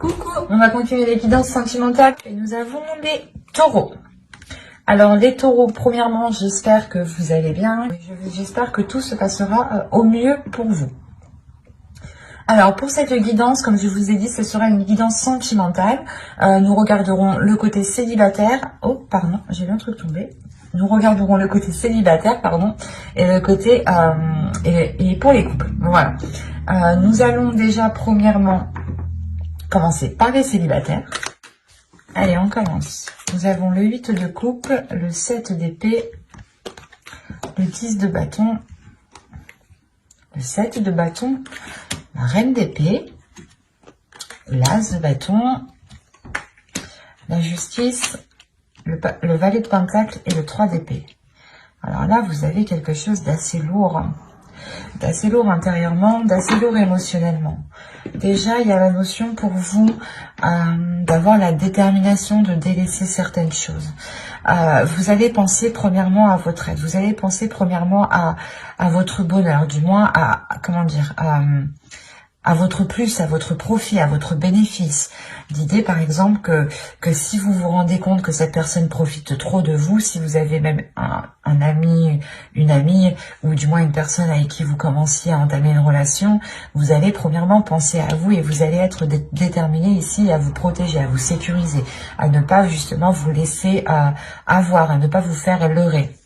Coucou, on va continuer les guidances sentimentales et nous avons les taureaux. Alors les taureaux, premièrement, j'espère que vous allez bien. J'espère que tout se passera au mieux pour vous. Alors pour cette guidance, comme je vous ai dit, ce sera une guidance sentimentale. Nous regarderons le côté célibataire. Oh, pardon, j'ai vu un truc tomber. Nous regarderons le côté célibataire, pardon, et le côté et pour les couples. Voilà. Nous allons déjà premièrement commencer par les célibataires. Allez, on commence. Nous avons le 8 de coupe, le 7 d'épée, le 10 de bâton, le 7 de bâton, la reine d'épée, l'as de bâton, la justice, le valet de pentacle et le 3 d'épée. Alors là, vous avez quelque chose d'assez lourd intérieurement, d'assez lourd émotionnellement. Déjà, il y a la notion pour vous d'avoir la détermination de délaisser certaines choses. Vous allez penser premièrement à votre aide, vous allez penser premièrement à votre bonheur, du moins à votre plus, à votre profit, à votre bénéfice. L'idée, par exemple, que si vous vous rendez compte que cette personne profite trop de vous, si vous avez même un ami, une amie, ou du moins une personne avec qui vous commenciez à entamer une relation, vous allez premièrement penser à vous et vous allez être déterminé ici à vous protéger, à vous sécuriser, à ne pas justement vous laisser avoir, à ne pas vous faire leurrer.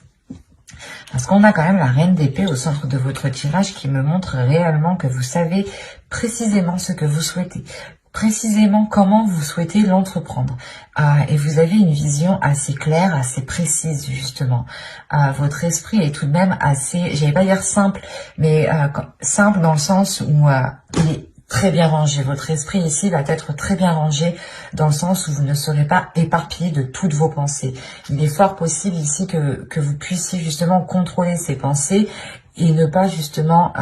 Parce qu'on a quand même la reine d'épée au centre de votre tirage qui me montre réellement que vous savez précisément ce que vous souhaitez, précisément comment vous souhaitez l'entreprendre. Et vous avez une vision assez claire, assez précise justement. Votre esprit est tout de même assez, j'allais pas dire simple, mais simple dans le sens où il est très bien rangé. Votre esprit ici va être très bien rangé dans le sens où vous ne serez pas éparpillé de toutes vos pensées. Il est fort possible ici que vous puissiez justement contrôler ces pensées et ne pas justement...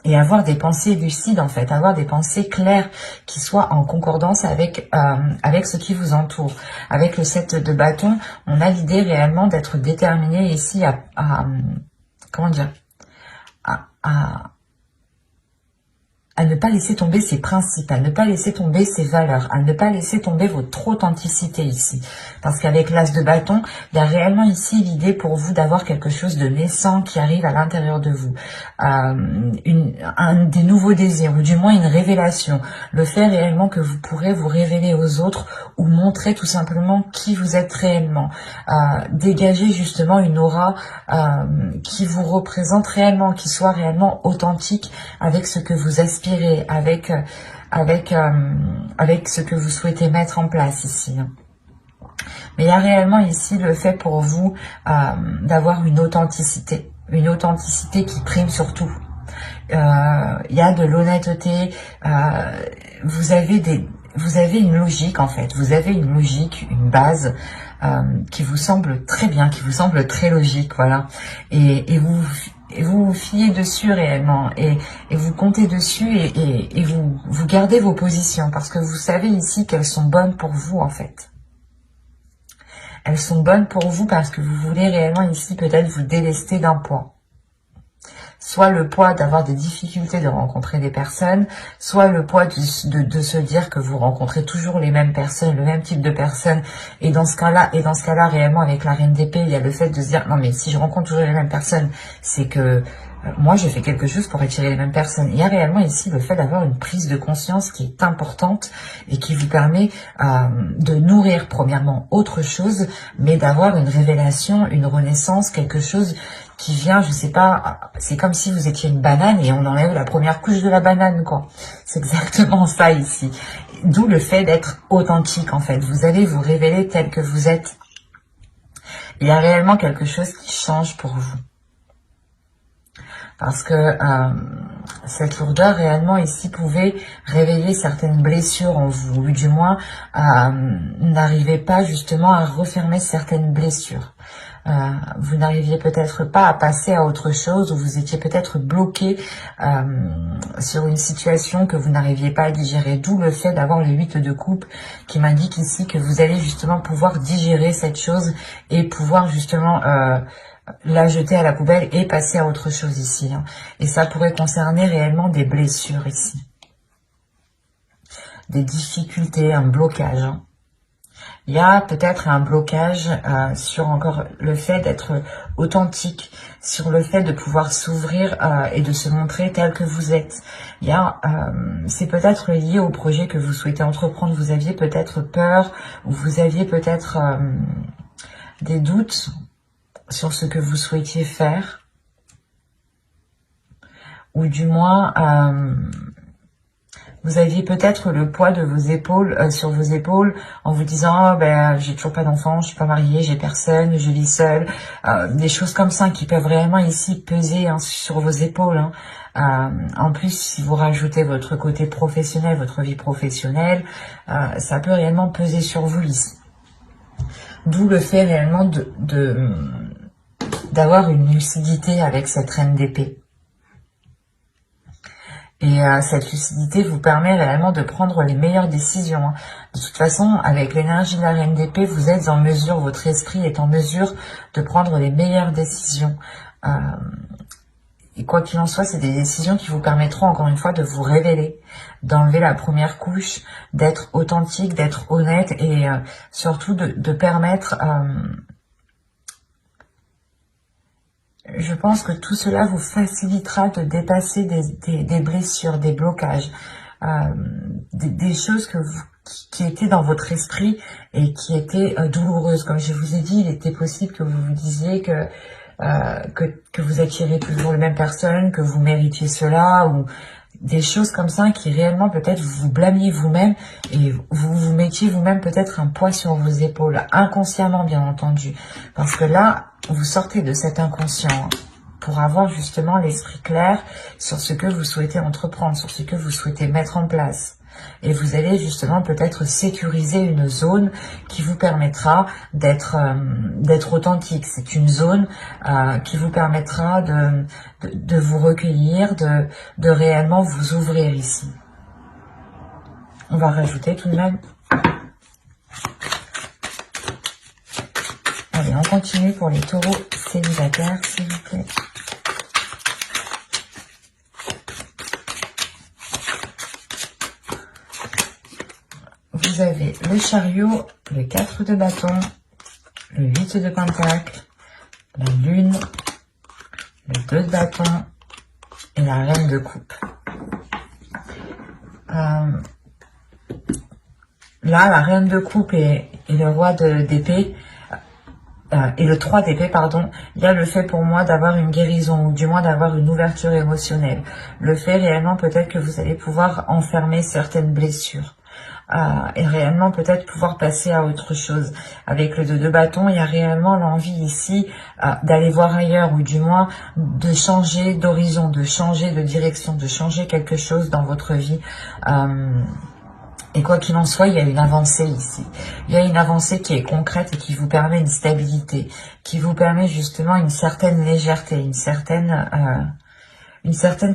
et avoir des pensées lucides en fait, avoir des pensées claires qui soient en concordance avec ce qui vous entoure. Avec le 7 de bâton, on a l'idée réellement d'être déterminé ici comment dire, à ne pas laisser tomber ses principes, à ne pas laisser tomber ses valeurs, à ne pas laisser tomber votre authenticité ici. Parce qu'avec l'as de bâton, il y a réellement ici l'idée pour vous d'avoir quelque chose de naissant qui arrive à l'intérieur de vous. Des nouveaux désirs, ou du moins une révélation. Le fait réellement que vous pourrez vous révéler aux autres ou montrer tout simplement qui vous êtes réellement. Dégager justement une aura qui vous représente réellement, qui soit réellement authentique avec ce que vous aspirez, avec ce que vous souhaitez mettre en place ici. Mais il y a réellement ici le fait pour vous d'avoir une authenticité qui prime sur tout. Il y a de l'honnêteté, vous avez une logique en fait, vous avez une logique, une base qui vous semble très bien, qui vous semble très logique, voilà. Et vous vous fiez dessus réellement et vous comptez dessus et vous gardez vos positions parce que vous savez ici qu'elles sont bonnes pour vous en fait. Elles sont bonnes pour vous parce que vous voulez réellement ici peut-être vous délester d'un poids. Soit le poids d'avoir des difficultés de rencontrer des personnes, soit le poids de se dire que vous rencontrez toujours les mêmes personnes, le même type de personnes. Et dans ce cas-là, réellement, avec la reine d'épée, il y a le fait de se dire, non mais si je rencontre toujours les mêmes personnes, c'est que moi je fais quelque chose pour attirer les mêmes personnes. Il y a réellement ici le fait d'avoir une prise de conscience qui est importante et qui vous permet de nourrir premièrement autre chose, mais d'avoir une révélation, une renaissance, quelque chose qui vient, je sais pas, c'est comme si vous étiez une banane et on enlève la première couche de la banane, quoi. C'est exactement ça ici. D'où le fait d'être authentique, en fait. Vous allez vous révéler tel que vous êtes. Il y a réellement quelque chose qui change pour vous. Parce que cette lourdeur réellement ici pouvait réveiller certaines blessures en vous, ou du moins n'arrivez pas justement à refermer certaines blessures. Vous n'arriviez peut-être pas à passer à autre chose, ou vous étiez peut-être bloqué sur une situation que vous n'arriviez pas à digérer, d'où le fait d'avoir le 8 de coupe qui m'indique ici que vous allez justement pouvoir digérer cette chose et pouvoir justement la jeter à la poubelle et passer à autre chose ici. Et ça pourrait concerner réellement des blessures ici. des difficultés, un blocage, hein. Il y a peut-être un blocage sur encore le fait d'être authentique, sur le fait de pouvoir s'ouvrir et de se montrer tel que vous êtes. Il y a, c'est peut-être lié au projet que vous souhaitez entreprendre. Vous aviez peut-être peur, ou vous aviez peut-être des doutes sur ce que vous souhaitiez faire, ou du moins vous aviez peut-être le poids de vos épaules sur vos épaules en vous disant oh, ben j'ai toujours pas d'enfant, je suis pas mariée, j'ai personne, je vis seule, des choses comme ça qui peuvent réellement ici peser hein, sur vos épaules. Hein. En plus, si vous rajoutez votre côté professionnel, votre vie professionnelle, ça peut réellement peser sur vous ici. D'où le fait réellement d'avoir une lucidité avec cette reine d'épée. Et cette lucidité vous permet réellement de prendre les meilleures décisions. Hein. De toute façon, avec l'énergie de la reine d'épée, vous êtes en mesure, votre esprit est en mesure de prendre les meilleures décisions. Et quoi qu'il en soit, c'est des décisions qui vous permettront encore une fois de vous révéler, d'enlever la première couche, d'être authentique, d'être honnête et surtout de permettre... je pense que tout cela vous facilitera de dépasser des blessures, des blocages, des choses qui étaient dans votre esprit et qui étaient douloureuses. Comme je vous ai dit, il était possible que vous vous disiez que vous attirez toujours les mêmes personnes, que vous méritiez cela, ou des choses comme ça qui réellement peut-être vous blâmiez vous-même et vous vous mettiez vous-même peut-être un poids sur vos épaules, inconsciemment bien entendu. Parce que là, vous sortez de cet inconscient pour avoir justement l'esprit clair sur ce que vous souhaitez entreprendre, sur ce que vous souhaitez mettre en place. Et vous allez justement peut-être sécuriser une zone qui vous permettra d'être authentique. C'est une zone qui vous permettra de vous recueillir, de réellement vous ouvrir ici. On va rajouter tout de même. Allez, on continue pour les taureaux célibataires, s'il vous plaît. Vous avez le chariot, le 4 de bâton, le 8 de pentacle, la lune, le 2 de bâton et la reine de coupe. Là, la reine de coupe et le roi d'épée, et le 3 d'épée, pardon, il y a le fait pour moi d'avoir une guérison, ou du moins d'avoir une ouverture émotionnelle. Le fait réellement peut-être que vous allez pouvoir enfermer certaines blessures. Et réellement peut-être pouvoir passer à autre chose. Avec le 2 de bâton, il y a réellement l'envie ici d'aller voir ailleurs, ou du moins de changer d'horizon, de changer de direction, de changer quelque chose dans votre vie. Et quoi qu'il en soit, il y a une avancée ici. Il y a une avancée qui est concrète et qui vous permet une stabilité, qui vous permet justement une certaine légèreté, une certaine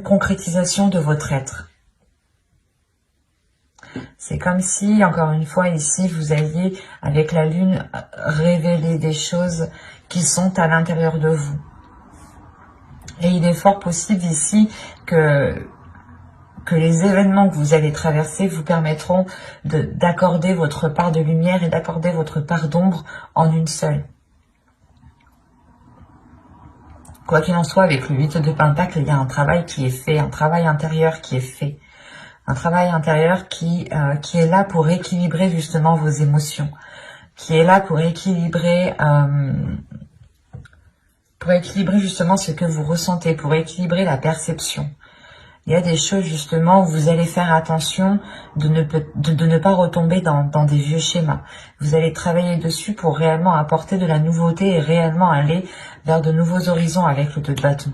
concrétisation de votre être. C'est comme si, encore une fois, ici, vous alliez, avec la lune, révéler des choses qui sont à l'intérieur de vous. Et il est fort possible ici que les événements que vous allez traverser vous permettront d'accorder votre part de lumière et d'accorder votre part d'ombre en une seule. Quoi qu'il en soit, avec le 8 de pentacle, il y a un travail qui est fait, un travail intérieur qui est fait. Un travail intérieur qui est là pour équilibrer justement vos émotions, qui est là pour équilibrer justement ce que vous ressentez, pour équilibrer la perception. Il y a des choses justement où vous allez faire attention de ne pas retomber dans des vieux schémas. Vous allez travailler dessus pour réellement apporter de la nouveauté et réellement aller vers de nouveaux horizons avec le 2 de bâton.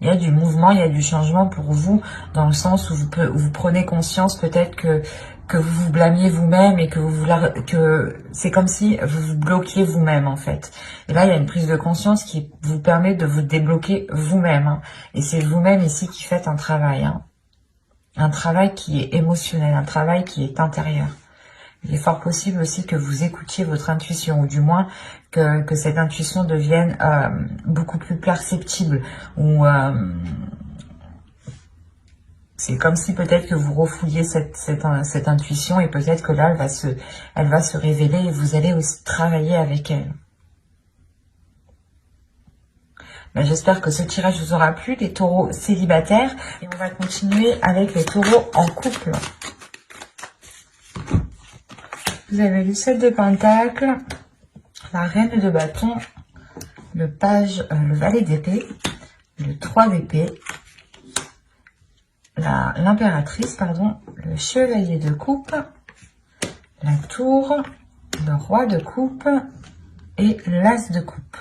Il y a du mouvement, il y a du changement pour vous, dans le sens où vous prenez conscience peut-être que vous vous blâmiez vous-même et que c'est comme si vous vous bloquiez vous-même en fait. Et là, il y a une prise de conscience qui vous permet de vous débloquer vous-même. Hein. Et c'est vous-même ici qui faites un travail. Hein. Un travail qui est émotionnel, un travail qui est intérieur. Il est fort possible aussi que vous écoutiez votre intuition, ou du moins que cette intuition devienne beaucoup plus perceptible, ou C'est comme si peut-être que vous refouliez cette intuition, et peut-être que là, elle va se révéler et vous allez aussi travailler avec elle. Ben, j'espère que ce tirage vous aura plu, les taureaux célibataires. Et on va continuer avec les taureaux en couple. Vous avez le 7 de Pentacles, la reine de bâton, le valet d'épée, le 3 d'épée, l'impératrice, pardon, le chevalier de coupe, la tour, le roi de coupe et l'as de coupe.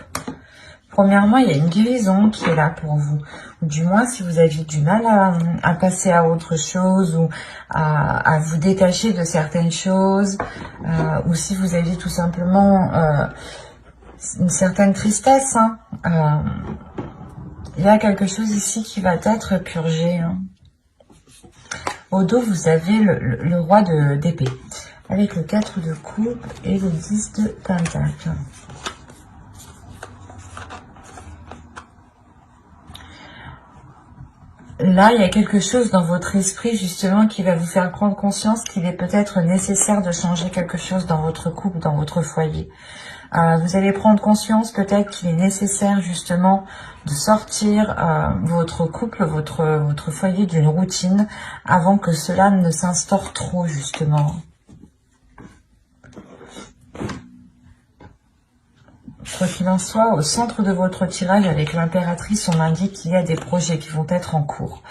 Premièrement, il y a une guérison qui est là pour vous. Ou du moins, si vous aviez du mal à passer à autre chose ou à vous détacher de certaines choses, ou si vous aviez tout simplement une certaine tristesse, hein, il y a quelque chose ici qui va être purgé. Hein. Au dos, vous avez le roi d'épée, avec le 4 de coupe et le 10 de pentacle. Là, il y a quelque chose dans votre esprit, justement, qui va vous faire prendre conscience qu'il est peut-être nécessaire de changer quelque chose dans votre couple, dans votre foyer. Vous allez prendre conscience peut-être qu'il est nécessaire, justement, de sortir votre couple, votre foyer d'une routine avant que cela ne s'instaure trop, justement. Quoi qu'il en soit, au centre de votre tirage avec l'impératrice, on indique qu'il y a des projets qui vont être en cours.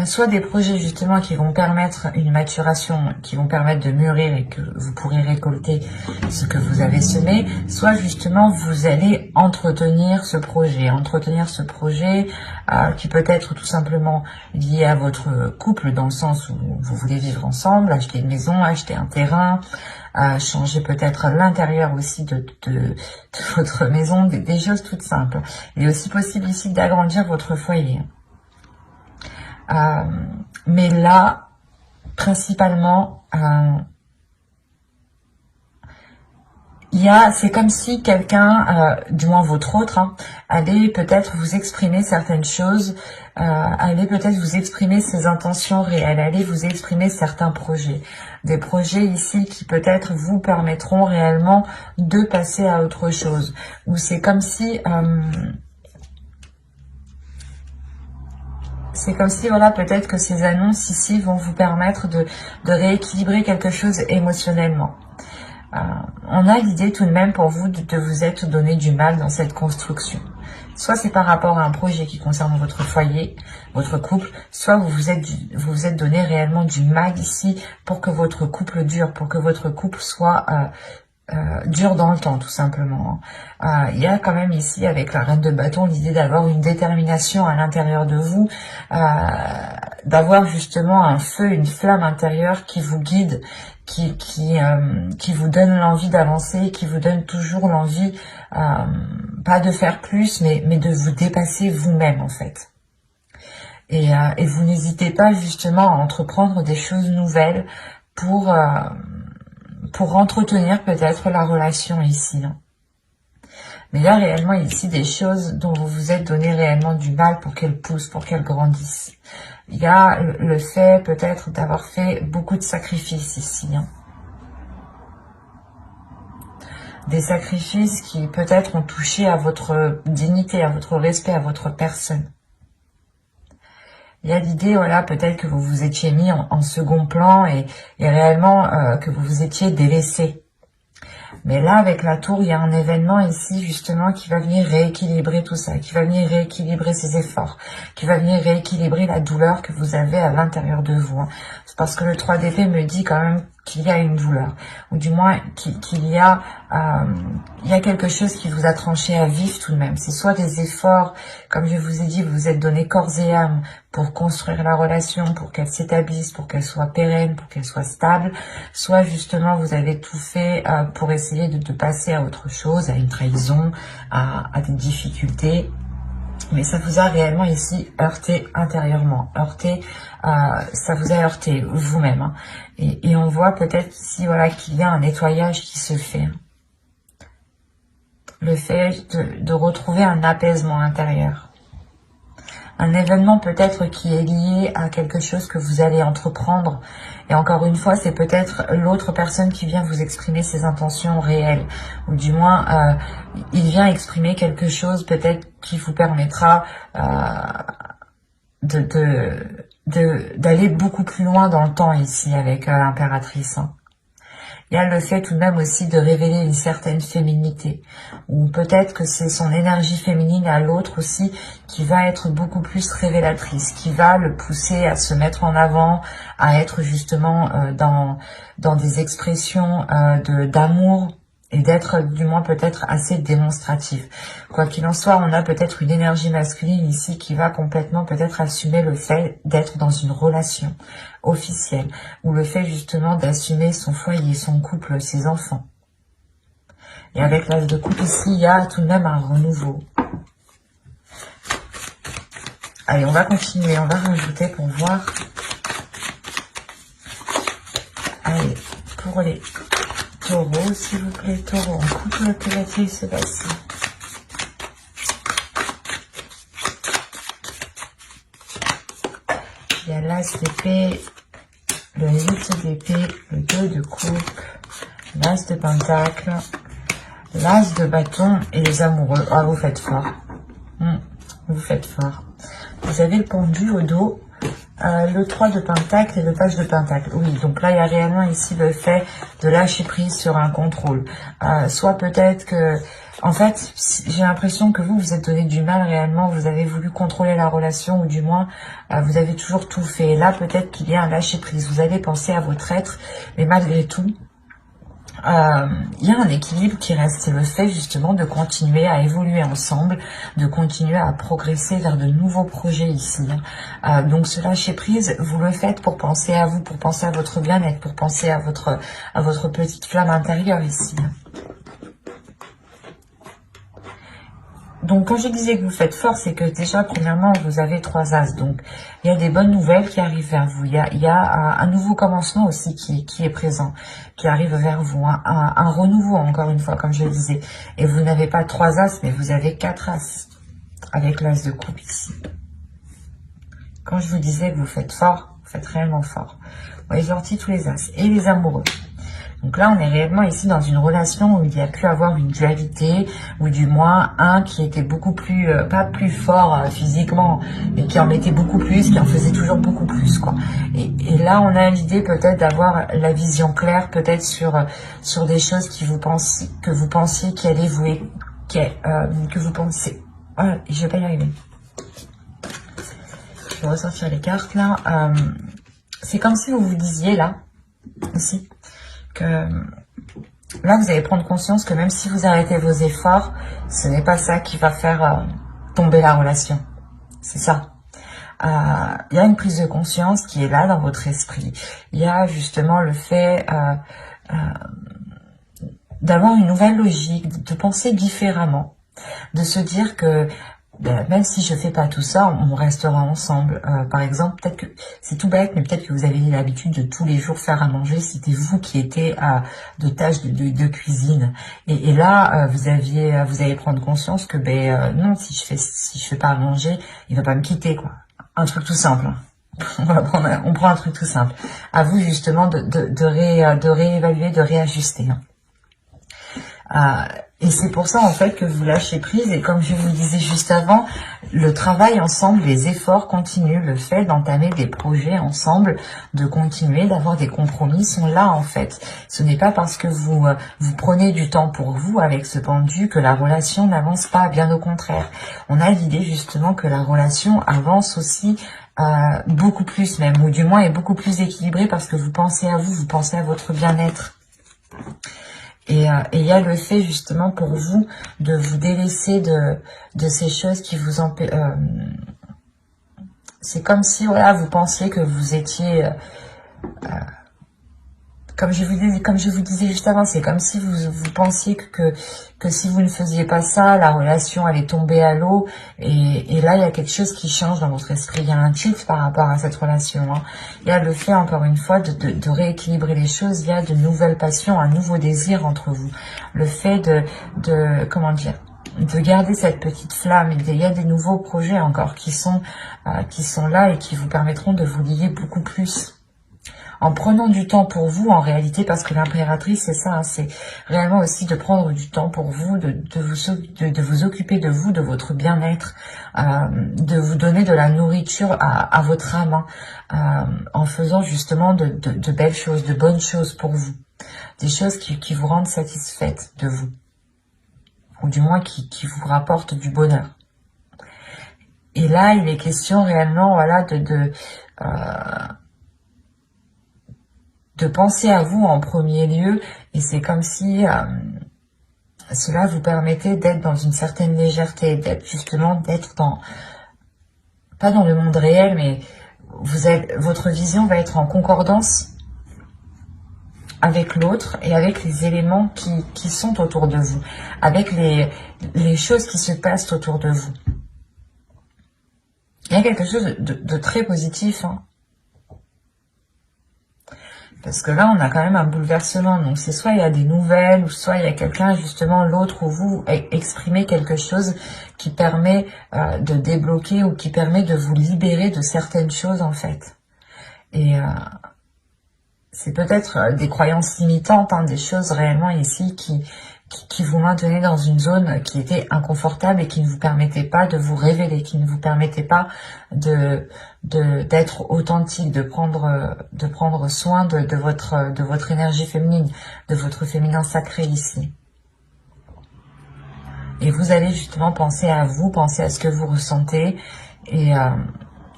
Soit des projets justement qui vont permettre une maturation, qui vont permettre de mûrir et que vous pourrez récolter ce que vous avez semé, soit justement vous allez entretenir ce projet qui peut être tout simplement lié à votre couple dans le sens où vous voulez vivre ensemble, acheter une maison, acheter un terrain, changer peut-être l'intérieur aussi de votre maison, des choses toutes simples. Il est aussi possible ici d'agrandir votre foyer. Mais là, principalement, c'est comme si quelqu'un, du moins votre autre, hein, allait peut-être vous exprimer certaines choses, allait peut-être vous exprimer ses intentions réelles, allait vous exprimer certains projets. Des projets ici qui peut-être vous permettront réellement de passer à autre chose. Ou c'est comme si... voilà, peut-être que ces annonces ici vont vous permettre de rééquilibrer quelque chose émotionnellement. On a l'idée tout de même pour vous de vous être donné du mal dans cette construction. Soit c'est par rapport à un projet qui concerne votre foyer, votre couple, soit vous vous êtes donné réellement du mal ici pour que votre couple dure, pour que votre couple soit dure dans le temps, tout simplement. Il y a quand même ici, avec la reine de bâton, l'idée d'avoir une détermination à l'intérieur de vous, d'avoir justement un feu, une flamme intérieure qui vous guide, qui vous donne l'envie d'avancer, qui vous donne toujours l'envie, pas de faire plus, mais de vous dépasser vous-même, en fait. Et vous n'hésitez pas justement à entreprendre des choses nouvelles pour entretenir peut-être la relation ici. Hein. Mais il y a réellement ici des choses dont vous vous êtes donné réellement du mal pour qu'elles poussent, pour qu'elles grandissent. Il y a le fait peut-être d'avoir fait beaucoup de sacrifices ici. Hein. Des sacrifices qui peut-être ont touché à votre dignité, à votre respect, à votre personne. Il y a l'idée, voilà, peut-être que vous vous étiez mis en second plan et réellement que vous vous étiez délaissé. Mais là, avec la tour, il y a un événement ici, justement, qui va venir rééquilibrer tout ça, qui va venir rééquilibrer ces efforts, qui va venir rééquilibrer la douleur que vous avez à l'intérieur de vous. C'est parce que le 3 d'épée me dit quand même qu'il y a une douleur, ou du moins qu'il y a quelque chose qui vous a tranché à vif tout de même. C'est soit des efforts, comme je vous ai dit, vous vous êtes donné corps et âme pour construire la relation, pour qu'elle s'établisse, pour qu'elle soit pérenne, pour qu'elle soit stable, soit justement vous avez tout fait pour essayer de passer à autre chose, à une trahison, à des difficultés. Mais ça vous a réellement ici heurté intérieurement, ça vous a heurté vous-même. Hein. Et on voit peut-être ici, voilà, qu'il y a un nettoyage qui se fait. Le fait de retrouver un apaisement intérieur. un événement peut-être qui est lié à quelque chose que vous allez entreprendre. Et encore une fois, c'est peut-être l'autre personne qui vient vous exprimer ses intentions réelles. Ou du moins, il vient exprimer quelque chose peut-être qui vous permettra d'aller beaucoup plus loin dans le temps ici avec l'impératrice. Il y a le fait tout de même aussi de révéler une certaine féminité, ou peut-être que c'est son énergie féminine à l'autre aussi qui va être beaucoup plus révélatrice, qui va le pousser à se mettre en avant, à être justement dans des expressions d'amour, et d'être du moins peut-être assez démonstratif. Quoi qu'il en soit, on a peut-être une énergie masculine ici qui va complètement peut-être assumer le fait d'être dans une relation officielle, ou le fait justement d'assumer son foyer, son couple, ses enfants. Et avec l'as de coupe ici, il y a tout de même un renouveau. Allez, on va continuer, on va rajouter pour voir. Allez, pour les taureaux, s'il vous plaît, taureau en couple, que va-t-il se passer? Il y a l'as d'épée, le 8 d'épée, le 2 de coupe, l'as de pentacle, l'as de bâton et les amoureux. Ah, vous faites fort. Vous faites fort. Vous avez le pendu au dos, le 3 de pentacle et le page de pentacle. Oui, donc là, il y a réellement ici le fait de lâcher prise sur un contrôle. Soit peut-être que... En fait, j'ai l'impression que vous êtes donné du mal réellement, vous avez voulu contrôler la relation, ou du moins, vous avez toujours tout fait. Et là, peut-être qu'il y a un lâcher-prise. Vous allez penser à votre être, mais malgré tout, il y a un équilibre qui reste. C'est le fait justement de continuer à évoluer ensemble, de continuer à progresser vers de nouveaux projets ici. Donc ce lâcher-prise, vous le faites pour penser à vous, pour penser à votre bien-être, pour penser à votre petite flamme intérieure ici. Donc, quand je disais que vous faites fort, c'est que déjà, premièrement, vous avez 3 as. Donc, il y a des bonnes nouvelles qui arrivent vers vous. Il y a un nouveau commencement aussi qui est présent, qui arrive vers vous. Un renouveau, encore une fois, comme je le disais. Et vous n'avez pas 3 as, mais vous avez 4 as. Avec l'as de coupe ici. Quand je vous disais que vous faites fort, vous faites réellement fort. Vous voyez sorti tous les as. Et les amoureux. Donc là, on est réellement ici dans une relation où il y a pu avoir une dualité, ou du moins un qui était beaucoup plus, pas plus fort physiquement, mais qui en mettait beaucoup plus, qui en faisait toujours beaucoup plus, quoi. Et là, on a l'idée peut-être d'avoir la vision claire, peut-être sur des choses que vous pensiez qui allaient vous, que vous pensez. Voilà, je vais pas y arriver. Je vais ressortir les cartes là. C'est comme si vous vous disiez là aussi. Que là, vous allez prendre conscience que même si vous arrêtez vos efforts, ce n'est pas ça qui va faire tomber la relation. C'est ça. Il y a une prise de conscience qui est là dans votre esprit. Il y a justement le fait d'avoir une nouvelle logique, de penser différemment, de se dire que même si je fais pas tout ça, on restera ensemble. Par exemple, peut-être que c'est tout bête, mais peut-être que vous avez l'habitude de tous les jours faire à manger. C'était vous qui étiez de tâches de cuisine. Et là, vous allez prendre conscience que non, si je fais pas à manger, il va pas me quitter, quoi. Un truc tout simple. On prend un truc tout simple. À vous justement de réévaluer, de réajuster. Et c'est pour ça en fait que vous lâchez prise, et comme je vous le disais juste avant, le travail ensemble, les efforts continuent, le fait d'entamer des projets ensemble, de continuer, d'avoir des compromis sont là en fait. Ce n'est pas parce que vous prenez du temps pour vous avec ce pendu que la relation n'avance pas, bien au contraire. On a l'idée justement que la relation avance aussi beaucoup plus même, ou du moins est beaucoup plus équilibrée parce que vous pensez à vous pensez à votre bien-être. Et il y a le fait justement pour vous de vous délaisser de ces choses qui vous empêchent. C'est comme si voilà, vous pensiez que vous étiez... comme je vous disais juste avant, c'est comme si vous pensiez que si vous ne faisiez pas ça, la relation allait tomber à l'eau. Et là, il y a quelque chose qui change dans votre esprit. Il y a un tilt par rapport à cette relation. Il y a le fait, encore une fois, de rééquilibrer les choses. Il y a de nouvelles passions, un nouveau désir entre vous. Le fait comment dire, de garder cette petite flamme. Il y a des nouveaux projets encore qui sont là et qui vous permettront de vous lier beaucoup plus. En prenant du temps pour vous, en réalité, parce que l'impératrice, c'est ça, hein, c'est réellement aussi de prendre du temps pour vous, de vous occuper de vous, de votre bien-être, de vous donner de la nourriture à votre âme, hein, en faisant justement de belles choses, de bonnes choses pour vous. Des choses qui vous rendent satisfaite de vous. Ou du moins qui vous rapportent du bonheur. Et là, il est question réellement, voilà, de penser à vous en premier lieu, et c'est comme si cela vous permettait d'être dans une certaine légèreté, d'être dans, pas dans le monde réel, mais votre vision va être en concordance avec l'autre et avec les éléments qui sont autour de vous, avec les choses qui se passent autour de vous. Il y a quelque chose de très positif, hein. Parce que là, on a quand même un bouleversement. Donc, c'est soit il y a des nouvelles, ou soit il y a quelqu'un, justement, l'autre ou vous, exprimer quelque chose qui permet de débloquer ou qui permet de vous libérer de certaines choses, en fait. Et c'est peut-être des croyances limitantes, hein, des choses réellement ici qui vous maintenaient dans une zone qui était inconfortable et qui ne vous permettait pas de vous révéler, qui ne vous permettait pas d'être authentique, de prendre soin de votre énergie féminine, de votre féminin sacré ici. Et vous allez justement penser à vous, penser à ce que vous ressentez,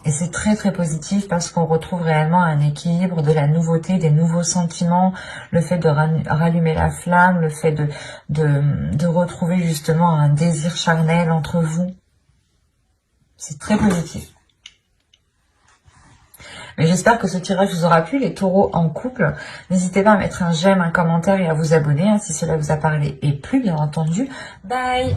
et c'est très très positif parce qu'on retrouve réellement un équilibre, de la nouveauté, des nouveaux sentiments, le fait de rallumer la flamme, le fait de retrouver justement un désir charnel entre vous. C'est très positif. Mais j'espère que ce tirage vous aura plu, les taureaux en couple. N'hésitez pas à mettre un j'aime, un commentaire et à vous abonner, hein, si cela vous a parlé et plu, bien entendu. Bye!